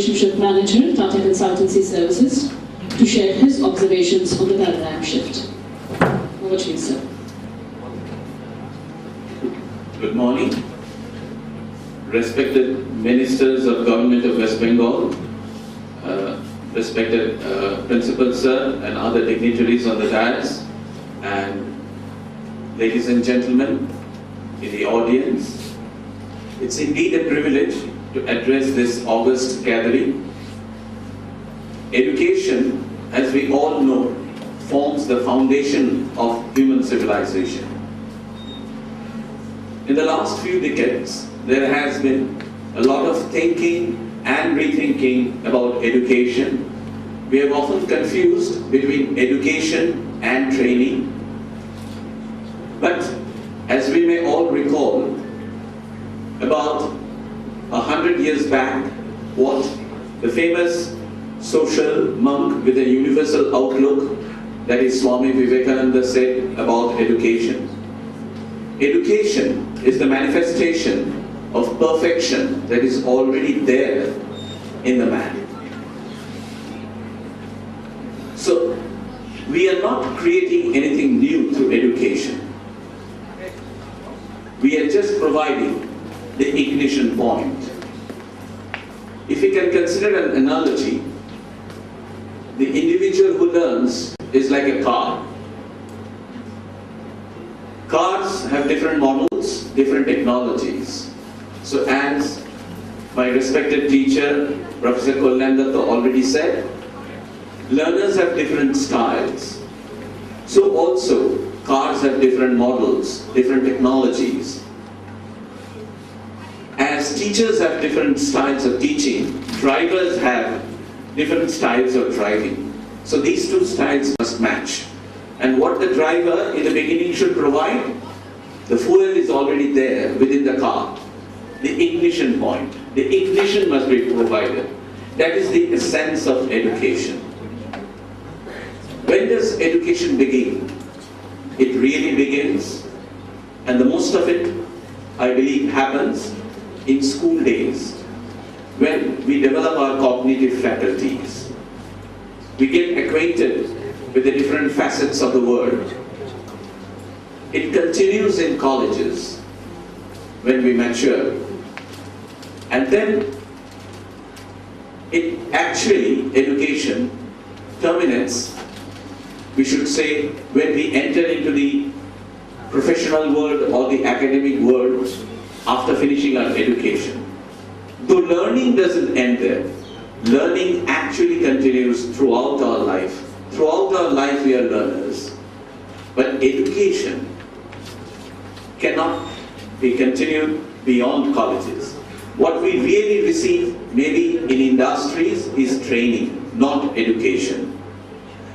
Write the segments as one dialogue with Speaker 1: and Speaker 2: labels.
Speaker 1: Relationship Manager, Tata Consultancy Services, to share his observations on the paradigm shift. Over to you, sir.
Speaker 2: Good morning. Respected Ministers of Government of West Bengal, respected Principal Sir and other dignitaries on the dais, and ladies and gentlemen in the audience. It's indeed a privilege to address this august gathering. Education, as we all know, forms the foundation of human civilization. In the last few decades, there has been a lot of thinking and rethinking about education. We have often confused between education and training. But as we may all recall, about 100 years back, what the famous social monk with a universal outlook, that is Swami Vivekananda, said about education. Education is the manifestation of perfection that is already there in the man. So, we are not creating anything new through education. We are just providing the ignition point. If we can consider an analogy, the individual who learns is like a car. Cars have different models, different technologies. So as my respected teacher, Professor Kollandatha already said, learners have different styles. So also, cars have different models, different technologies. As teachers have different styles of teaching, drivers have different styles of driving. So these two styles must match. And what the driver in the beginning should provide, the fuel is already there within the car. The ignition point. The ignition must be provided. That is the essence of education. When does education begin? It really begins, and the most of it, I believe, happens in school days, when we develop our cognitive faculties. We get acquainted with the different facets of the world. It continues in colleges when we mature. And then education terminates, we should say, when we enter into the professional world or the academic world after finishing our education. Though learning doesn't end there, learning actually continues throughout our life. Throughout our life we are learners. But education cannot be continued beyond colleges. What we really receive, maybe in industries, is training, not education.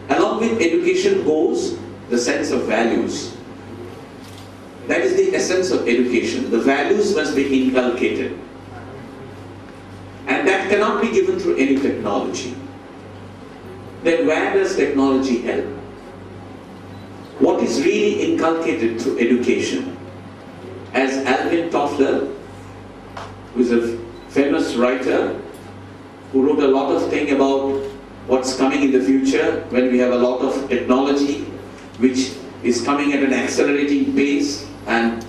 Speaker 2: Along with education goes the sense of values. That is the essence of education. The values must be inculcated. And that cannot be given through any technology. Then where does technology help? What is really inculcated through education? As Alvin Toffler, who is a famous writer, who wrote a lot of things about what's coming in the future when we have a lot of technology which is coming at an accelerating pace and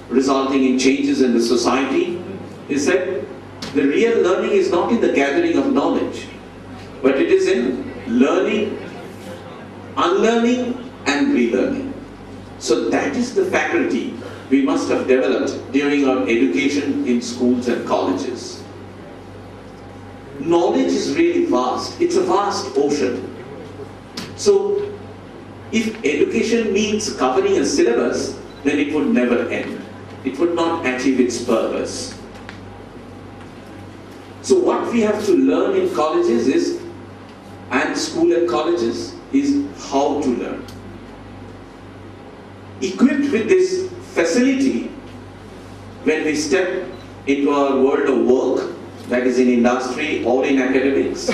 Speaker 2: resulting in changes in the society. He said, the real learning is not in the gathering of knowledge, but it is in learning, unlearning and relearning. So that is the faculty we must have developed during our education in schools and colleges. Knowledge is really vast. It's a vast ocean. So if education means covering a syllabus, then it would never end. It would not achieve its purpose. So what we have to learn in colleges and school and colleges is how to learn. Equipped with this facility, when we step into our world of work, that is in industry or in academics,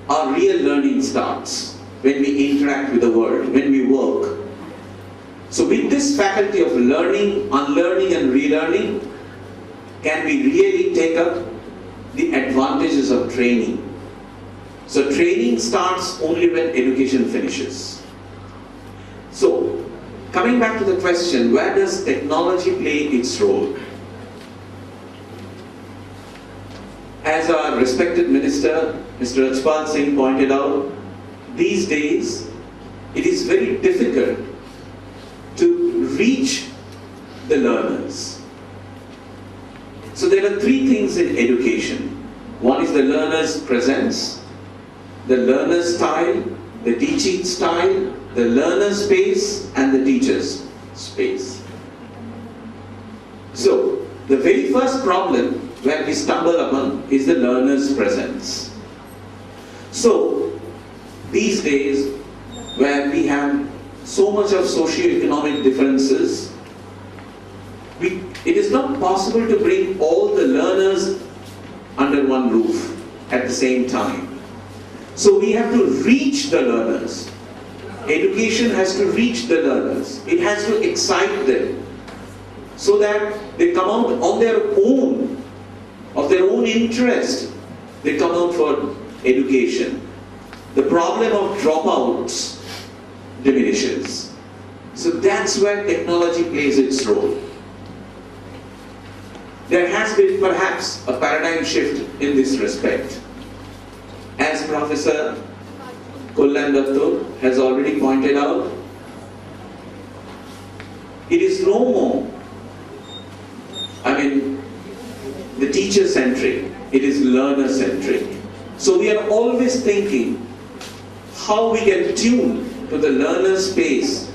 Speaker 2: our real learning starts when we interact with the world, when we work. So with this faculty of learning, unlearning and relearning, can we really take up the advantages of training. So training starts only when education finishes. So, coming back to the question, where does technology play its role? As our respected minister, Mr. Rajpal Singh pointed out, these days it is very difficult to reach the learners. So there are three things in education. One is the learner's presence, the learner's style, the teaching style, the learner's space, and the teacher's space. So, the very first problem where we stumble upon is the learner's presence. So, these days, where we have so much of socio-economic differences, it is not possible to bring all the learners under one roof at the same time. So we have to reach the learners. Education has to reach the learners. It has to excite them so that they come out on their own, of their own interest. They come out for education. The problem of dropouts diminishes. So that's where technology plays its role. There has been perhaps a paradigm shift in this respect. As Professor Kullandattu has already pointed out, it is no more, the teacher-centric, it is learner-centric. So we are always thinking how we can tune to the learner's pace,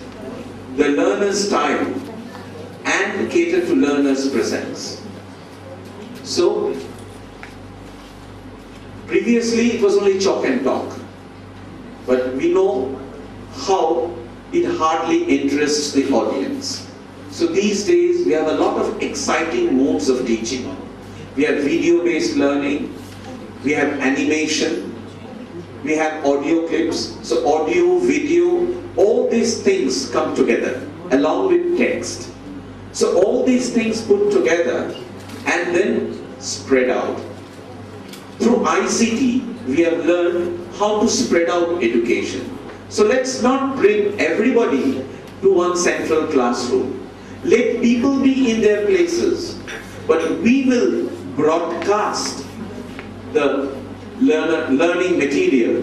Speaker 2: the learner's style, and cater to learner's presence. So, previously it was only chalk and talk, but we know how it hardly interests the audience. So these days we have a lot of exciting modes of teaching. We have video-based learning, we have animation, we have audio clips. So audio, video, all these things come together along with text. So all these things put together and then spread out. Through ICT, we have learned how to spread out education. So let's not bring everybody to one central classroom. Let people be in their places, but we will broadcast the learning material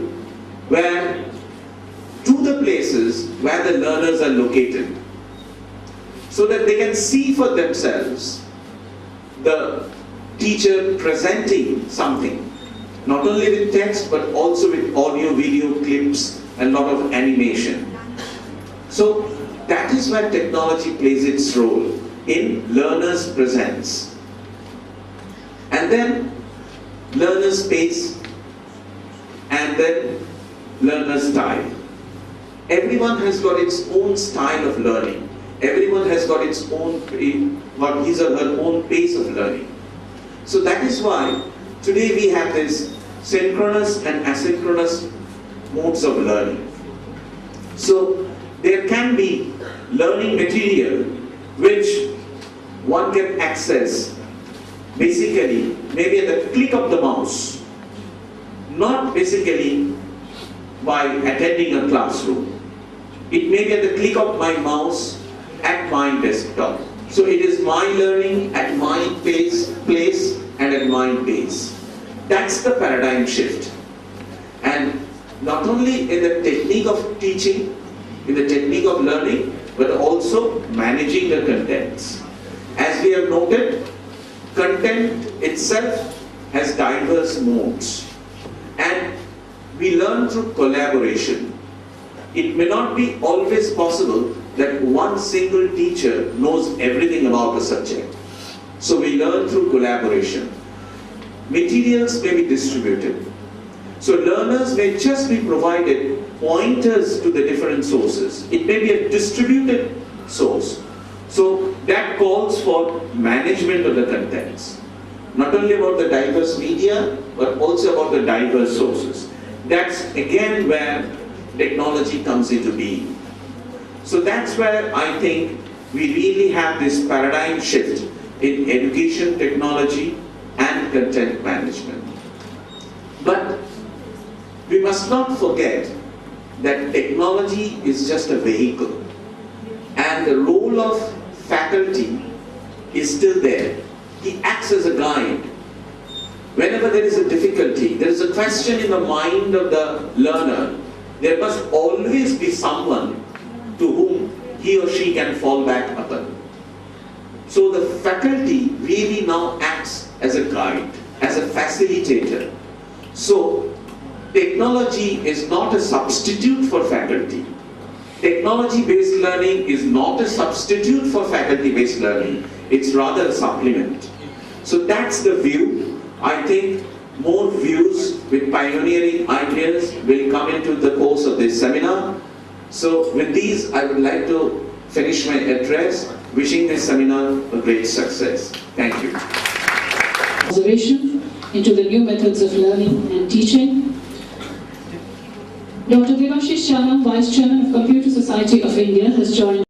Speaker 2: to the places where the learners are located, so that they can see for themselves the teacher presenting something, not only with text but also with audio, video clips and a lot of animation. So that is where technology plays its role, in learner's presence. And then learner's pace, and then learner's style. Everyone has got its own style of learning. Everyone has got its own, his or her own pace of learning. So that is why today we have this synchronous and asynchronous modes of learning. So there can be learning material which one can access basically maybe at the click of the mouse, not basically by attending a classroom. It may be at the click of my mouse at my desktop. So it is my learning at my place and at my pace. That's the paradigm shift. And not only in the technique of teaching, in the technique of learning, but also managing the contents. As we have noted, content itself has diverse modes. And we learn through collaboration. It may not be always possible that one single teacher knows everything about the subject. So we learn through collaboration. Materials may be distributed. So learners may just be provided pointers to the different sources. It may be a distributed source. So that calls for management of the contents. Not only about the diverse media, but also about the diverse sources. That's again where technology comes into being. So that's where I think we really have this paradigm shift in education technology and and content management. But we must not forget that technology is just a vehicle, and the role of faculty is still there. He acts as a guide. Whenever there is a difficulty, there is a question in the mind of the learner, there must always be someone to whom he or she can fall back upon. So the faculty really now acts as a guide, as a facilitator. So technology is not a substitute for faculty. Technology-based learning is not a substitute for faculty-based learning. It's rather a supplement. So that's the view. I think more views with pioneering ideas will come into the course of this seminar. So with these, I would like to finish my address, wishing this seminar a great success. Thank you.
Speaker 1: Observation into the new methods of learning and teaching. Dr. Devashish Chanam, Vice Chairman of Computer Society of India, has joined